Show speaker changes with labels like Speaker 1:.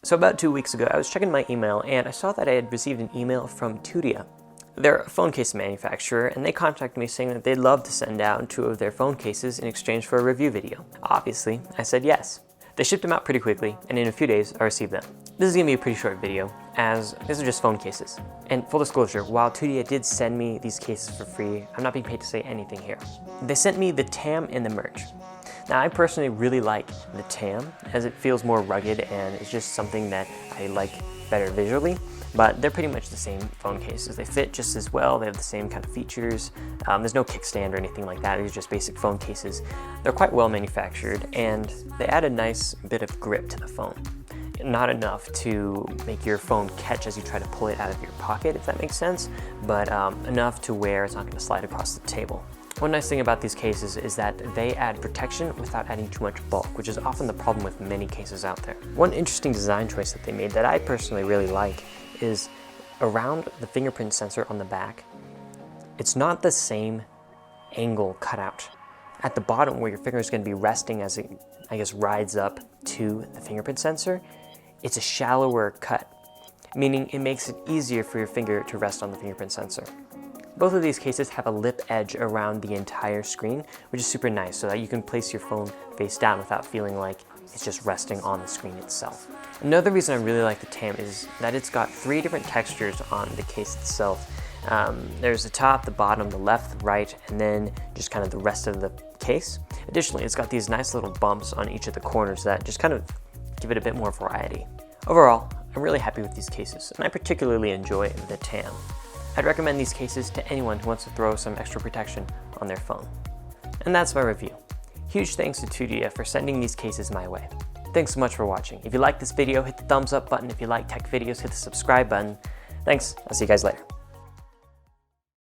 Speaker 1: So about 2 weeks ago, I was checking my email and I saw that I had received an email from Tudia. They're a phone case manufacturer, and they contacted me saying that they'd love to send out 2 of their phone cases in exchange for a review video. Obviously, I said yes. They shipped them out pretty quickly, and in a few days, I received them. This is going to be a pretty short video, as these are just phone cases. And full disclosure, while Tudia did send me these cases for free, I'm not being paid to say anything here. They sent me the TAM and the Merge. Now, I personally really like the TAM, as it feels more rugged and it's just something that I like better visually, but they're pretty much the same phone cases. They fit just as well, they have the same kind of features. There's no kickstand or anything like that, these are just basic phone cases. They're quite well manufactured, and they add a nice bit of grip to the phone. Not enough to make your phone catch as you try to pull it out of your pocket, if that makes sense, but enough to where it's not going to slide across the table. One nice thing about these cases is that they add protection without adding too much bulk, which is often the problem with many cases out there. One interesting design choice that they made that I personally really like is around the fingerprint sensor on the back. It's not the same angle cut out. At the bottom where your finger is going to be resting as it, I guess, rides up to the fingerprint sensor, it's a shallower cut, meaning it makes it easier for your finger to rest on the fingerprint sensor. Both of these cases have a lip edge around the entire screen, which is super nice so that you can place your phone face down without feeling like it's just resting on the screen itself. Another reason I really like the TAM is that it's got 3 different textures on the case itself. There's the top, the bottom, the left, the right, and then just kind of the rest of the case. Additionally, it's got these nice little bumps on each of the corners that just kind of give it a bit more variety. Overall, I'm really happy with these cases, and I particularly enjoy the TAM. I'd recommend these cases to anyone who wants to throw some extra protection on their phone. And that's my review. Huge thanks to Tudia for sending these cases my way. Thanks so much for watching. If you like this video, hit the thumbs up button. If you like tech videos, hit the subscribe button. Thanks, I'll see you guys later.